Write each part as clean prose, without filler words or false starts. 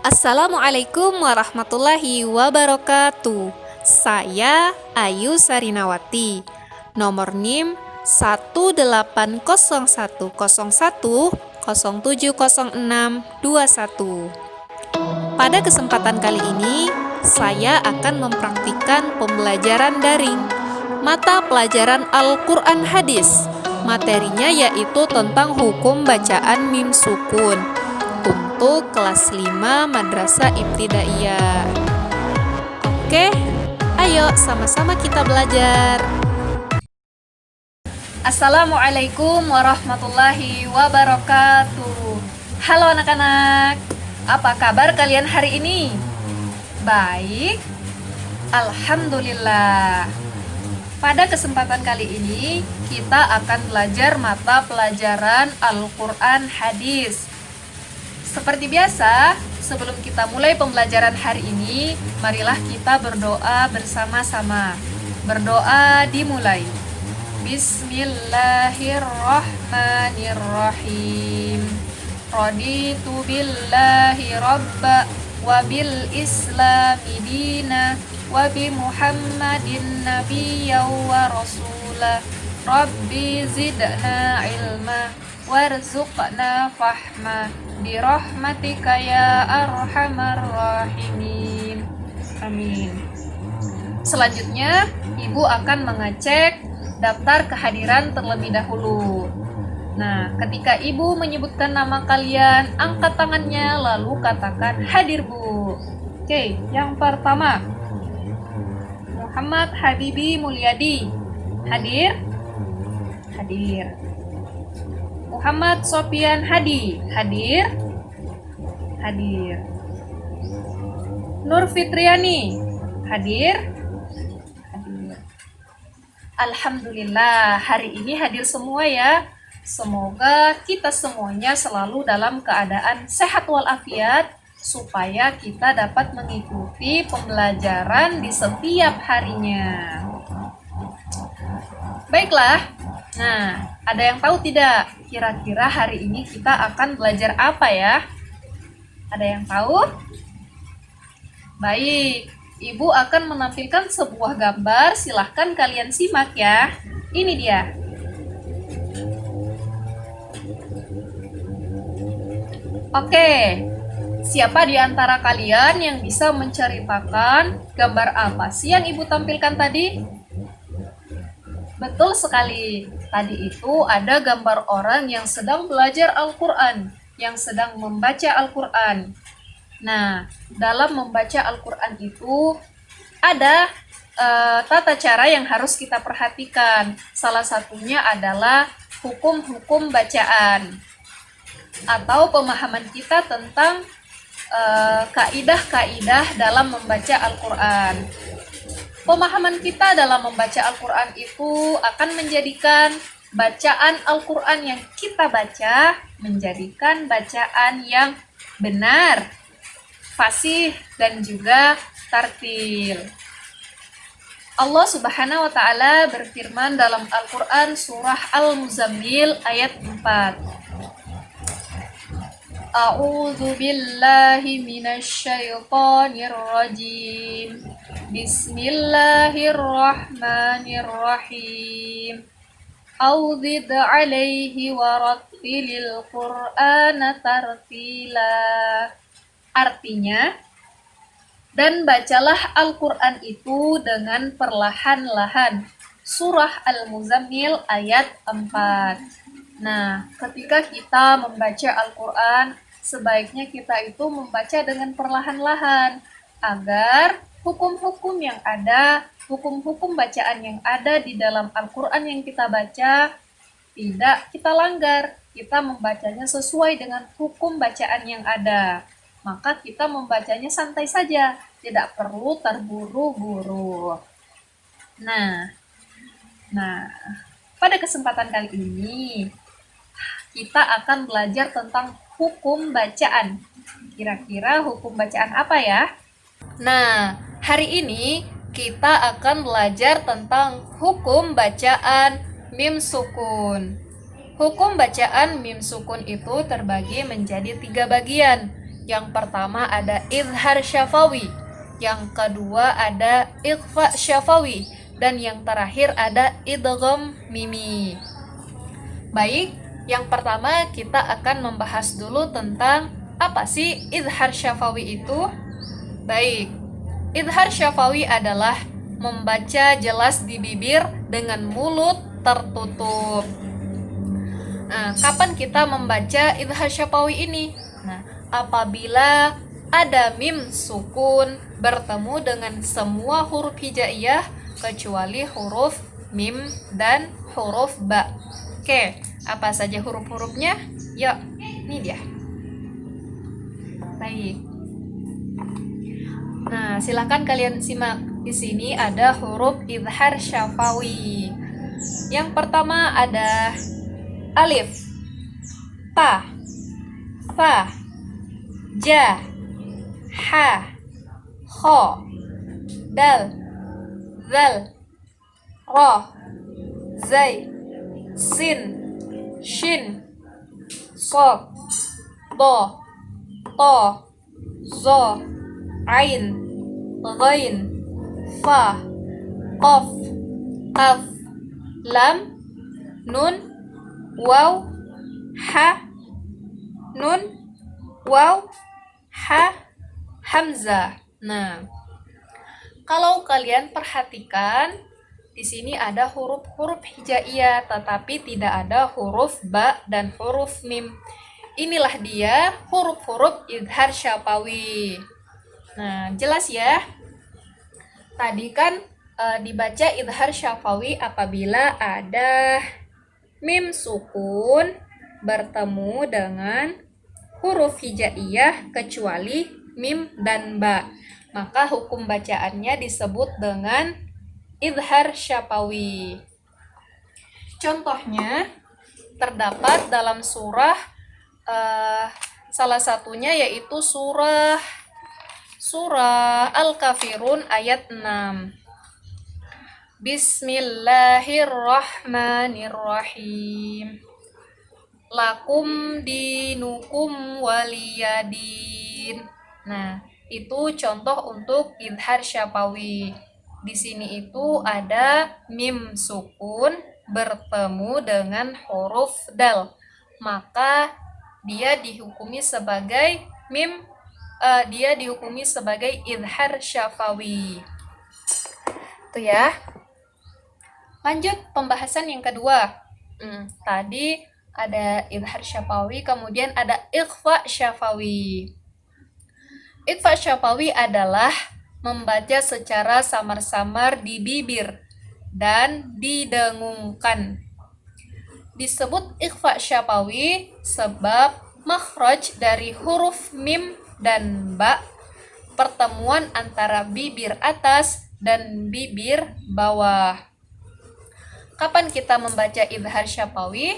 Assalamualaikum warahmatullahi wabarakatuh. Saya Ayu Sarinawati. Nomor NIM 1801010070621. Pada kesempatan kali ini, saya akan mempraktikkan pembelajaran daring mata pelajaran Al-Quran Hadis. Materinya yaitu tentang hukum bacaan mim sukun untuk kelas 5 Madrasah Ibtidaiyah. Oke, ayo sama-sama kita belajar. Assalamualaikum warahmatullahi wabarakatuh. Halo anak-anak, apa kabar kalian hari ini? Baik, alhamdulillah. Pada kesempatan kali ini, kita akan belajar mata pelajaran Al-Quran Hadis. Seperti biasa, sebelum kita mulai pembelajaran hari ini, marilah kita berdoa bersama-sama. Berdoa dimulai. Bismillahirrahmanirrahim. Raditu billahi rabba wa bil islami dina wa bi muhammadin nabiyya wa rasula. Rabbi zidna ilma warzuqna fahma birahmatika ya arhamar rahimin. Amin. Selanjutnya, Ibu akan mengecek daftar kehadiran terlebih dahulu. Nah, ketika Ibu menyebutkan nama kalian, angkat tangannya lalu katakan hadir, Bu. Oke, yang pertama, Muhammad Habibi Mulyadi. Hadir? Hadir. Muhammad Sofian Hadi. Hadir? Hadir. Nur Fitriani. Hadir? Hadir. Alhamdulillah, hari ini hadir semua ya. Semoga kita semuanya selalu dalam keadaan sehat walafiat supaya kita dapat mengikuti pembelajaran di setiap harinya. Baiklah. Nah, ada yang tahu tidak? Kira-kira hari ini kita akan belajar apa ya? Ada yang tahu? Baik, Ibu akan menampilkan sebuah gambar. Silahkan kalian simak ya. Ini dia. Oke, siapa di antara kalian yang bisa menceritakan gambar apa sih yang Ibu tampilkan tadi? Betul sekali. Tadi itu ada gambar orang yang sedang belajar Al-Quran, yang sedang membaca Al-Quran. Nah, dalam membaca Al-Quran itu ada tata cara yang harus kita perhatikan. Salah satunya adalah hukum-hukum bacaan atau pemahaman kita tentang kaidah-kaidah dalam membaca Al-Quran. Pemahaman kita dalam membaca Al-Quran itu akan menjadikan bacaan Al-Quran yang kita baca menjadikan bacaan yang benar, fasih, dan juga tartil. Allah Subhanahu wa Ta'ala berfirman dalam Al-Quran surah Al-Muzammil ayat 4. A'udzu billahi minasyaitonir rajim. Bismillahirrahmanirrahim. Audzid 'alaihi warattilil Qur'ana tartila. Artinya, dan bacalah Al-Quran itu dengan perlahan-lahan. Surah Al-Muzammil ayat 4. Nah, ketika kita membaca Al-Quran, sebaiknya kita itu membaca dengan perlahan-lahan agar hukum-hukum yang ada, hukum-hukum bacaan yang ada di dalam Al-Quran yang kita baca tidak kita langgar. Kita membacanya sesuai dengan hukum bacaan yang ada. Maka kita membacanya santai saja, tidak perlu terburu-buru. Nah, pada kesempatan kali ini kita akan belajar tentang hukum bacaan. Kira-kira hukum bacaan apa ya? Nah, hari ini kita akan belajar tentang hukum bacaan mim sukun. Hukum bacaan mim sukun itu terbagi menjadi 3 bagian. Yang pertama ada idhar syafawi, yang kedua ada ikhfa syafawi, dan yang terakhir ada idgham mimi. Baik, yang pertama kita akan membahas dulu tentang apa sih idhar syafawi itu. Baik, idhar syafawi adalah membaca jelas di bibir dengan mulut tertutup. Nah, kapan kita membaca idhar syafawi ini? Nah, apabila ada mim sukun bertemu dengan semua huruf hijaiyah kecuali huruf mim dan huruf ba. Oke, apa saja huruf-hurufnya? Yuk, ini dia. Baik. Nah, silakan kalian simak. Di sini ada huruf idhar syafawi. Yang pertama ada alif, ta, fa, ja, ha, kho, dal, zal, ro, zai, sin, shin, sod, do, to, zo, ain, ghain, fa, qaf, qaf, lam, nun, waw, ha, nun, waw, ha, hamzah. Nah, kalau kalian perhatikan di sini ada huruf-huruf hijaiyah tetapi tidak ada huruf ba dan huruf mim. Inilah dia huruf-huruf idhar syafawi. Nah, jelas ya. Tadi kan dibaca idhar syafawi apabila ada mim sukun bertemu dengan huruf hijaiyah kecuali mim dan ba. Maka hukum bacaannya disebut dengan idhar syafawi. Contohnya terdapat dalam surah salah satunya yaitu surah Al-Kafirun ayat 6. Bismillahirrahmanirrahim. Lakum dinukum waliyadin. Nah, itu contoh untuk idhar syafawi. Di sini itu ada mim sukun bertemu dengan huruf dal. Maka dia dihukumi sebagai idhar syafawi. Itu ya. Lanjut pembahasan yang kedua. Tadi ada idhar syafawi, kemudian ada ikhfa syafawi. Ikhfa syafawi adalah membaca secara samar-samar di bibir dan didengungkan. Disebut ikhfa syafawi sebab makhraj dari huruf mim dan ba, pertemuan antara bibir atas dan bibir bawah. Kapan kita membaca idhar syafawi?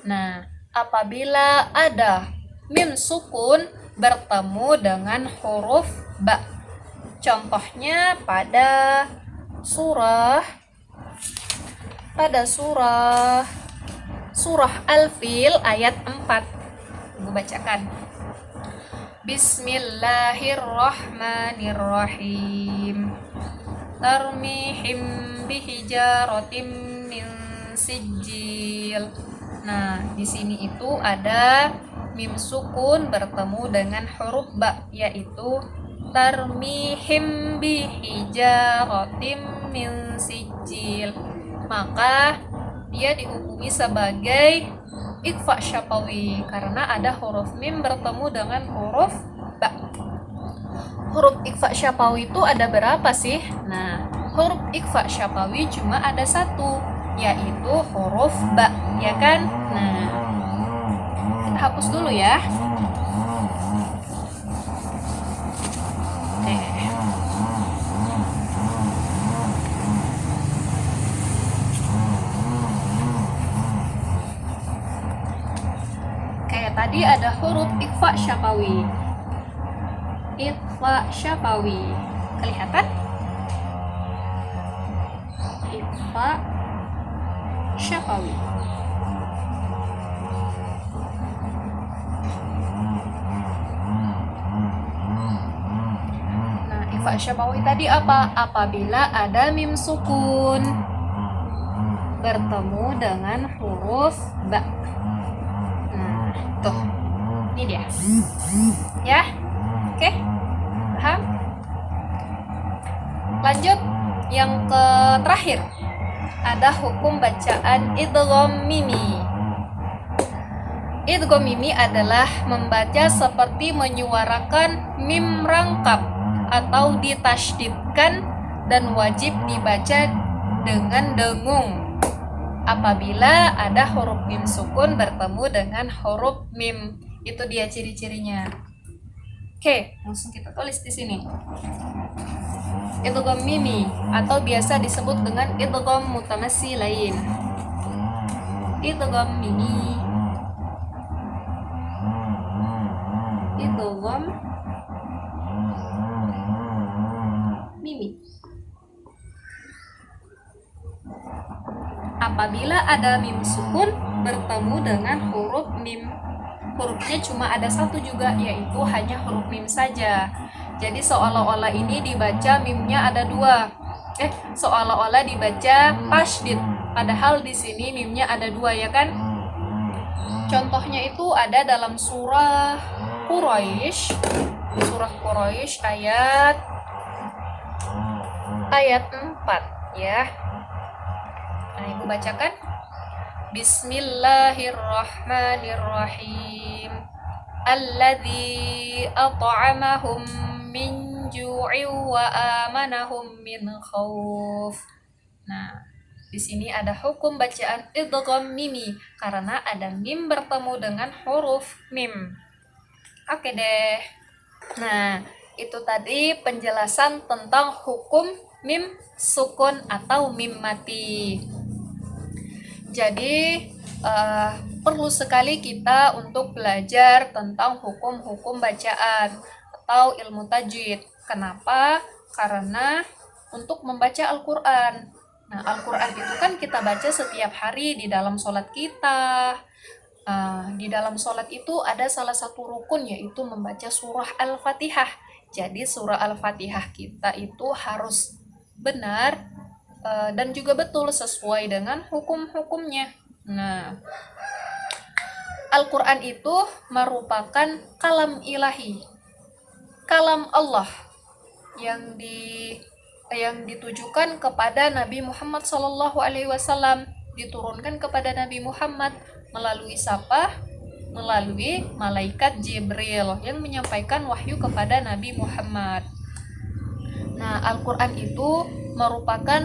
Nah, apabila ada mim sukun bertemu dengan huruf ba. Contohnya pada surah Al-Fil ayat 4. Ibu bacakan. Bismillahirrahmanirrahim. Tarmihim bihijaratim min sijil. Nah, di sini itu ada mim sukun bertemu dengan huruf ba, yaitu tarmihim bihijaratim min sijil. Maka dia dihukumi sebagai ikhfa syafawi karena ada huruf mim bertemu dengan huruf ba. Huruf ikhfa syafawi itu ada berapa sih? Nah, huruf ikhfa syafawi cuma ada satu, yaitu huruf ba, ya kan? Nah, kita hapus dulu ya. Tadi ada huruf ikhfa syafawi. Ikhfa syafawi. Kelihatan? Ikhfa syafawi. ikhfa syafawi tadi apa? Apabila ada mim sukun bertemu dengan huruf ba. Nah, tuh. Ini dia. Ya. Oke. Paham? Lanjut yang terakhir. Ada hukum bacaan idgham mimi. Idgham mimi adalah membaca seperti menyuarakan mim rangkap atau ditasydidkan dan wajib dibaca dengan dengung apabila ada huruf mim sukun bertemu dengan huruf mim. Itu dia ciri-cirinya. Oke, langsung kita tulis di sini. Idgham mimi atau biasa disebut dengan idgham mutamatsilain. Idgham mimi. Idgham mimi. Apabila ada mim sukun bertemu dengan huruf mim. Hurufnya cuma ada satu juga, yaitu hanya huruf mim saja. Jadi seolah-olah ini dibaca mimnya ada dua. Seolah-olah dibaca tasydid. Padahal di sini mimnya ada dua, ya kan? Contohnya itu ada dalam surah Quraisy. Surah Quraisy ayat 4 ya. Nah, Ibu bacakan. Bismillahirrahmanirrahim. Alladzi at'amahum min ju'in wa amanahum min khauf. Nah, di sini ada hukum bacaan idgham mimi karena ada mim bertemu dengan huruf mim. Oke deh. Nah, itu tadi penjelasan tentang hukum mim sukun atau mim mati. Jadi perlu sekali kita untuk belajar tentang hukum-hukum bacaan atau ilmu tajwid. Kenapa? Karena untuk membaca Al-Quran. Nah, Al-Quran itu kan kita baca setiap hari di dalam sholat kita. Di dalam sholat itu ada salah satu rukun, yaitu membaca surah Al-Fatihah. Jadi surah Al-Fatihah kita itu harus benar dan juga betul sesuai dengan hukum-hukumnya. Nah, Al-Quran itu merupakan kalam ilahi, kalam Allah yang ditujukan kepada Nabi Muhammad SAW, diturunkan kepada Nabi Muhammad melalui siapa? Melalui malaikat Jibril yang menyampaikan wahyu kepada Nabi Muhammad. Nah, Al-Quran itu merupakan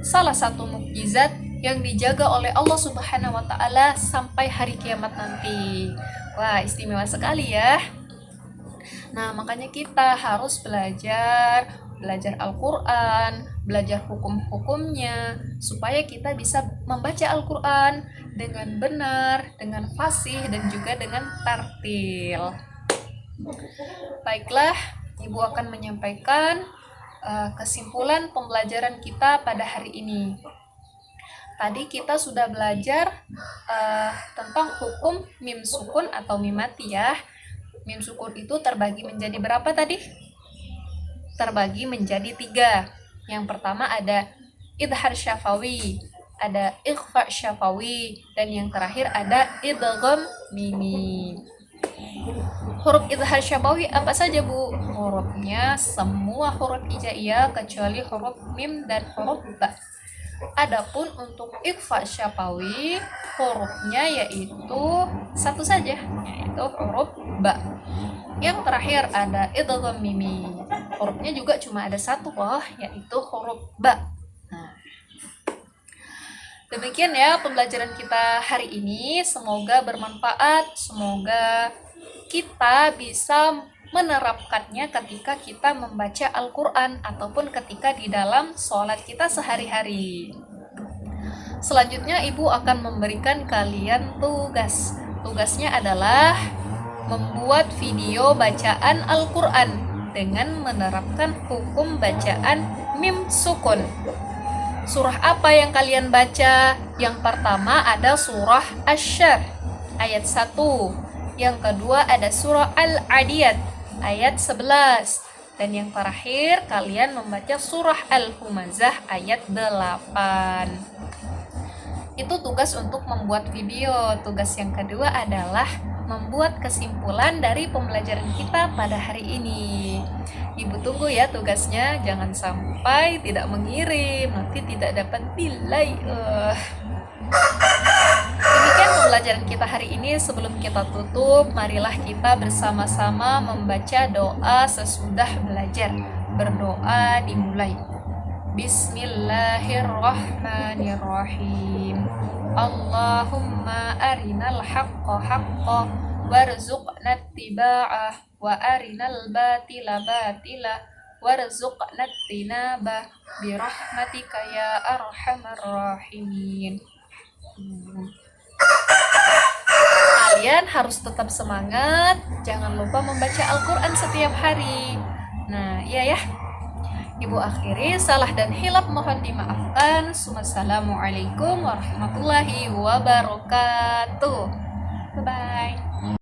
salah satu mukjizat yang dijaga oleh Allah Subhanahu wa Ta'ala sampai hari kiamat nanti. Wah, istimewa sekali ya. Nah, makanya kita harus belajar Al-Quran, belajar hukum-hukumnya, supaya kita bisa membaca Al-Quran dengan benar, dengan fasih, dan juga dengan tartil. Baiklah, Ibu akan menyampaikan kesimpulan pembelajaran kita pada hari ini. Tadi kita sudah belajar tentang hukum mim sukun atau mim mati ya. Mim sukun itu terbagi menjadi berapa tadi? Terbagi menjadi 3. Yang pertama ada idhar syafawi, ada ikhfa syafawi, dan yang terakhir ada idgham mimi. Huruf idhar syafawi apa saja, Bu? Hurufnya semua huruf hijaiyah kecuali huruf mim dan huruf ba. Adapun untuk ikhfa syafawi, hurufnya yaitu satu saja, yaitu huruf ba. Yang terakhir ada idgham mimi. Hurufnya juga cuma ada satu loh, yaitu huruf ba. Nah, demikian ya pembelajaran kita hari ini. Semoga bermanfaat, semoga kita bisa menerapkannya ketika kita membaca Al-Quran ataupun ketika di dalam sholat kita sehari-hari. Selanjutnya Ibu akan memberikan kalian tugas. Tugasnya adalah membuat video bacaan Al-Quran dengan menerapkan hukum bacaan mim sukun. Surah apa yang kalian baca? Yang pertama ada surah Asy-Syarh ayat 1. Yang kedua ada surah Al-Adiyat ayat 11. Dan yang terakhir, kalian membaca surah Al-Humazah ayat 8. Itu tugas untuk membuat video. Tugas yang kedua adalah membuat kesimpulan dari pembelajaran kita pada hari ini. Ibu tunggu ya tugasnya, jangan sampai tidak mengirim, nanti tidak dapat nilai. Demikian pembelajaran kita hari ini. Sebelum kita tutup, marilah kita bersama-sama membaca doa sesudah belajar. Berdoa dimulai. Bismillahirrahmanirrahim. Allahumma arinal haqqa haqqa warzuqna ittiba'ah wa arinal batila batila warzuqna ijtinabah birahmatika ya arhamar rahimin. Kalian harus tetap semangat, jangan lupa membaca Al-Quran setiap hari. Nah, iya ya. Ibu akhiri, salah dan hilaf mohon dimaafkan. Wassalamualaikum warahmatullahi wabarakatuh.